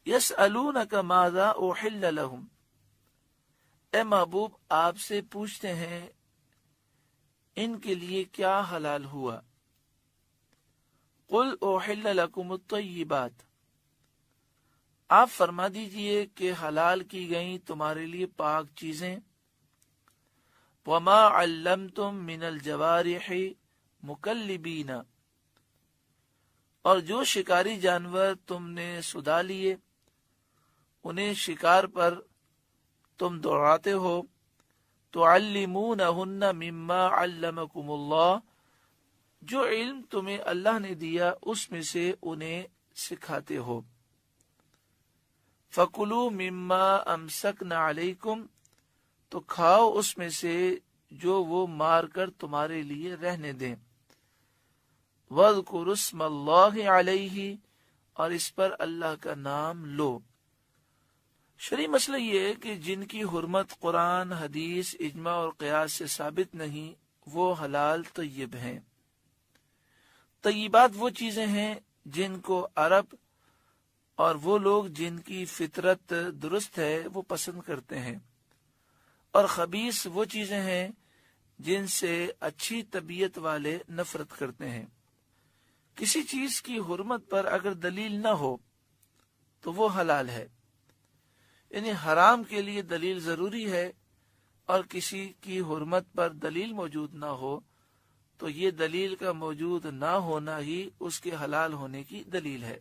यस्अलूनक माज़ा उहिल्ल लहुम, ए महबूब आपसे पूछते हैं इनके लिए क्या हलाल हुआ। कुल उहिल्ल लकुमुत तय्यिबात, आप फरमा दीजिए कि हलाल की गई तुम्हारे लिए पाक चीजें। वमा अल्लमतुम मिनल जवारिहि मुकल्लिबीना, और जो शिकारी जानवर तुमने सुधा लिए उन्हें शिकार पर तुम दौड़ाते हो। तुअल्लिमूनहुन्ना मिम्मा अल्लमकुमुल्लाह, जो इल्म तुम्हें अल्लाह ने दिया उसमें से उन्हें सिखाते हो। फकुलू मिम्मा अमसकना अलैकुम, तो खाओ उसमें से जो वो मार कर तुम्हारे लिए रहने दें। वज़्कुरुस्मल्लाहि अलैहि, और इस पर अल्लाह का नाम लो। शरई मसला ये है कि जिनकी हुर्मत कुरान, हदीस, इज्मा और क़ियास से साबित नहीं, वो हलाल तय्यब हैं। तय्यबात वो चीजें हैं जिनको अरब और वो लोग जिनकी फितरत दुरुस्त है वो पसंद करते हैं, और खबीस वो चीजें हैं जिनसे अच्छी तबीयत वाले नफरत करते हैं। किसी चीज की हुर्मत पर अगर दलील न हो तो वो हलाल है, यानी हराम के लिए दलील जरूरी है, और किसी की हुर्मत पर दलील मौजूद ना हो तो ये दलील का मौजूद ना होना ही उसके हलाल होने की दलील है।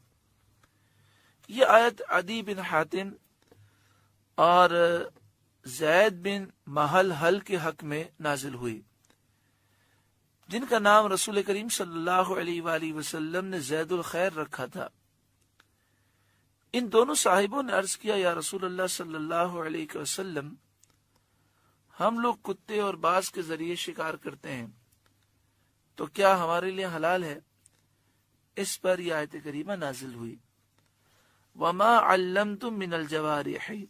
ये आयत अदी बिन हातिम और ज़ैद बिन महल के हक में नाजिल हुई, जिनका नाम रसूल करीम सल्लल्लाहु अलैहि वसल्लम ने ज़ैदुल खैर रखा था। इन दोनों साहिबों ने अर्ज किया, या रसूल अल्लाह सल्लल्लाहु अलैहि वसल्लम, हम लोग कुत्ते और बाज के जरिए शिकार करते हैं, तो क्या हमारे लिए हलाल है? इस पर यह आयत करीमा नाजिल हुई, वमा अल्लमतुम मिनल जवारिहि,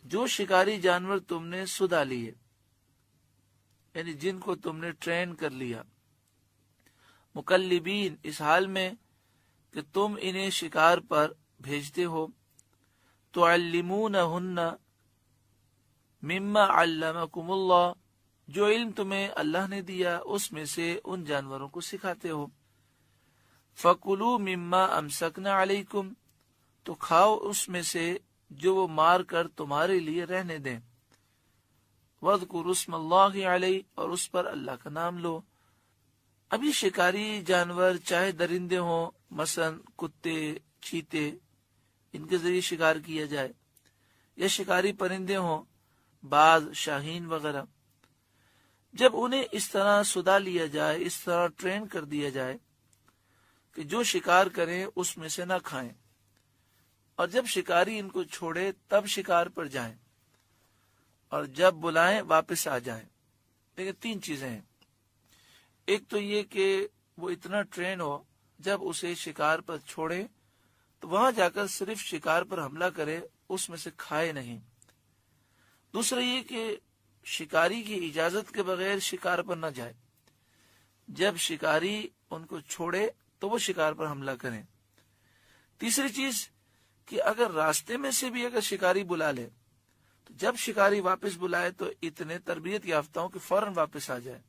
जो शिकारी जानवर तुमने सुधा लिए, यानी जिनको तुमने ट्रेन कर लिया। मुकल्लिबीन, इस हाल में कि तुम इन्हें शिकार पर भेजते हो। तुअल्लिमूनहुन्ना मिम्मा अल्लमकुमुल्लाह, जो इल्म तुम्हें अल्लाह ने दिया उसमें से उन जानवरों को सिखाते हो। फकुलू मिम्मा अमसकना अलैकुम, तो खाओ उसमें से जो वो मार कर तुम्हारे लिए रहने दें। वज़्कुरुस्मल्लाहि अलैहि, और उस पर अल्लाह का नाम लो। अभी शिकारी जानवर चाहे दरिंदे हों, मसलन कुत्ते, चीते, इनके जरिए शिकार किया जाए, या शिकारी परिंदे हों, बाज, शाहीन वगैरह, जब उन्हें इस तरह सुधा लिया जाए, इस तरह ट्रेन कर दिया जाए कि जो शिकार करें उसमें से ना खाएं, और जब शिकारी इनको छोड़े तब शिकार पर जाएं, और जब बुलाएं वापस आ जाएं। लेकिन तीन चीजें हैं। एक तो ये कि वो इतना ट्रेन हो, जब उसे शिकार पर छोड़े तो वहां जाकर सिर्फ शिकार पर हमला करे, उसमें से खाए नहीं। दूसरा ये कि शिकारी की इजाजत के बगैर शिकार पर न जाए, जब शिकारी उनको छोड़े तो वो शिकार पर हमला करें। तीसरी चीज कि अगर रास्ते में से भी अगर शिकारी बुला ले, तो जब शिकारी वापस बुलाए तो इतने तरबियत याफ्ता हो कि फौरन वापस आ जाए।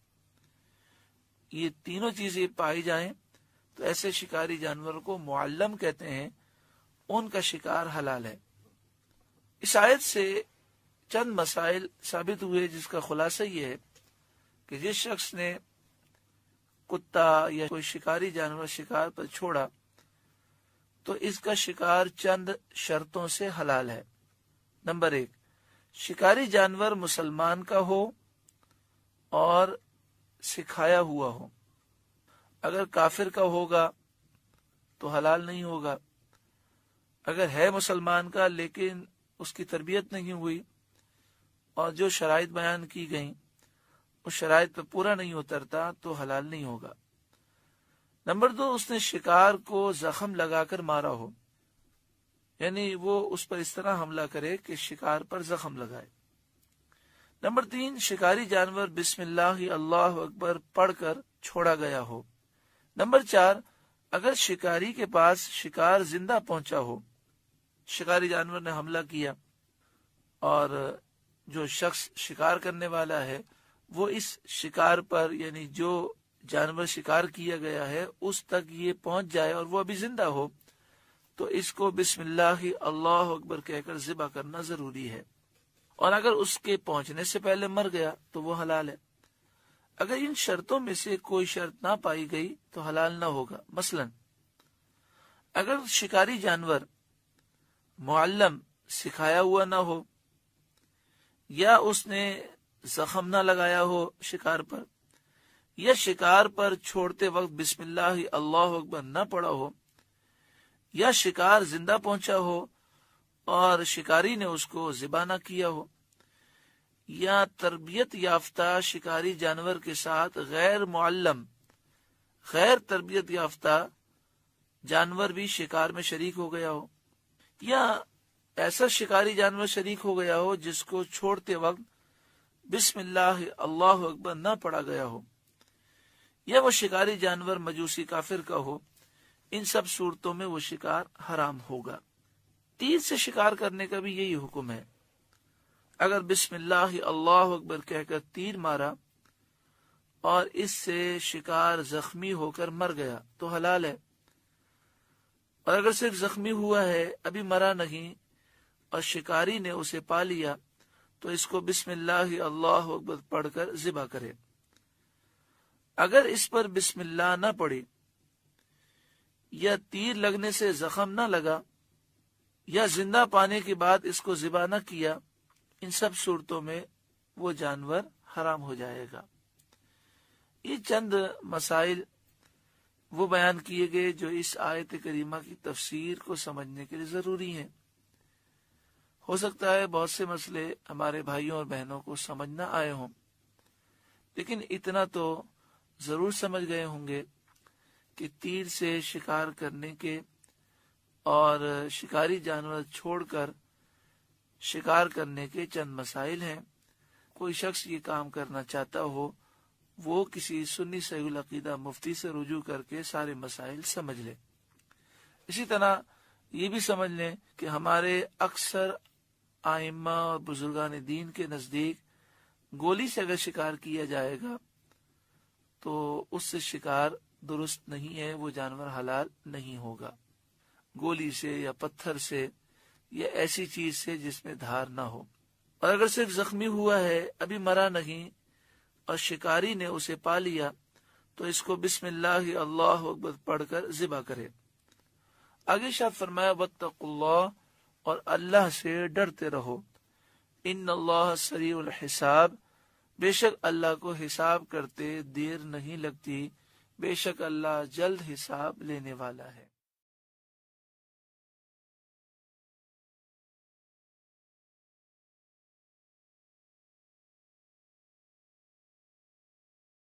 ये तीनों चीजें पाई जाएं तो ऐसे शिकारी जानवरों को मुअल्लम कहते हैं, उनका शिकार हलाल है। इस आयत से चंद मसाइल साबित हुए, जिसका खुलासा ये है कि जिस शख्स ने कुत्ता या कोई शिकारी जानवर शिकार पर छोड़ा तो इसका शिकार चंद शर्तों से हलाल है। नंबर 1, शिकारी जानवर मुसलमान का हो और सिखाया हुआ हो। अगर काफिर का होगा तो हलाल नहीं होगा। अगर है मुसलमान का लेकिन उसकी तरबियत नहीं हुई और जो शराइत बयान की गई उस शराइत पर पूरा नहीं उतरता तो हलाल नहीं होगा। नंबर 2, उसने शिकार को जख्म लगाकर मारा हो, यानी वो उस पर इस तरह हमला करे कि शिकार पर जख्म लगाए। नंबर 3, शिकारी जानवर बिस्मिल्लाह अल्लाहु अकबर पढ़कर छोड़ा गया हो। नंबर 4, اگر شکاری کے پاس شکار زندہ پہنچا ہو، شکاری جانور نے حملہ کیا اور جو شخص شکار کرنے والا ہے وہ اس شکار پر، یعنی جو جانور شکار کیا گیا ہے اس تک یہ پہنچ جائے اور وہ ابھی زندہ ہو، تو اس کو بسم اللہ اللہ اکبر کہہ کر ذبح کرنا ضروری ہے، اور اگر اس کے پہنچنے سے پہلے مر گیا تو وہ حلال ہے۔ اگر ان شرطوں میں سے کوئی شرط نہ پائی گئی تو حلال نہ ہوگا۔ مثلا اگر شکاری جانور معلم سکھایا ہوا نہ ہو، یا اس نے زخم نہ لگایا ہو شکار پر، یا شکار پر چھوڑتے وقت بسم اللہ اللہ اکبر نہ پڑا ہو، یا شکار زندہ پہنچا ہو اور شکاری نے اس کو ذبح نہ کیا ہو، یا تربیت یافتہ شکاری جانور کے ساتھ غیر معلم، غیر تربیت یافتہ جانور بھی شکار میں شریک ہو گیا ہو، یا ایسا شکاری جانور شریک ہو گیا ہو جس کو چھوڑتے وقت بسم اللہ اللہ اکبر نہ پڑا گیا ہو، یا وہ شکاری جانور مجوسی کافر کا ہو، ان سب صورتوں میں وہ شکار حرام ہوگا۔ تیر سے شکار کرنے کا بھی یہی حکم ہے۔ اگر بسم اللہ اللہ اکبر کہہ کر تیر مارا اور اس سے شکار زخمی ہو کر مر گیا تو حلال ہے، اور اگر صرف زخمی ہوا ہے، ابھی مرا نہیں، اور شکاری نے اسے پا لیا تو اس کو بسم اللہ اللہ اکبر پڑھ کر ذبح کرے۔ اگر اس پر بسم اللہ نہ پڑی، یا تیر لگنے سے زخم نہ لگا، یا زندہ پانے کے بعد اس کو ذبح نہ کیا، ان سب صورتوں میں وہ جانور حرام ہو جائے گا۔ یہ چند مسائل وہ بیان کیے گئے جو اس آیت کریمہ کی تفسیر کو سمجھنے کے لیے ضروری ہیں۔ ہو سکتا ہے بہت سے مسئلے ہمارے بھائیوں اور بہنوں کو سمجھ نہ آئے ہوں، لیکن اتنا تو ضرور سمجھ گئے ہوں گے کہ تیر سے شکار کرنے کے اور شکاری جانور چھوڑ کر شکار کرنے کے چند مسائل ہیں۔ کوئی شخص یہ کام کرنا چاہتا ہو وہ کسی سنی صحیح العقیدہ مفتی سے رجوع کر کے سارے مسائل سمجھ لے۔ اسی طرح یہ بھی سمجھ لیں کہ ہمارے اکثر ائمہ اور بزرگان دین کے نزدیک گولی سے اگر شکار کیا جائے گا تو اس سے شکار درست نہیں ہے، وہ جانور حلال نہیں ہوگا۔ گولی سے یا پتھر سے یا ایسی چیز سے جس میں دھار نہ ہو، اور اگر صرف زخمی ہوا ہے، ابھی مرا نہیں، اور شکاری نے اسے پا لیا تو اس کو بسم اللہ اللہ اکبر پڑھ کر ذبح کرے۔ آگے ارشاد فرمایا واتقوا اللہ، اور اللہ سے ڈرتے رہو، ان اللہ سریع الحساب، بے شک اللہ کو حساب کرتے دیر نہیں لگتی، بے شک اللہ جلد حساب لینے والا ہے۔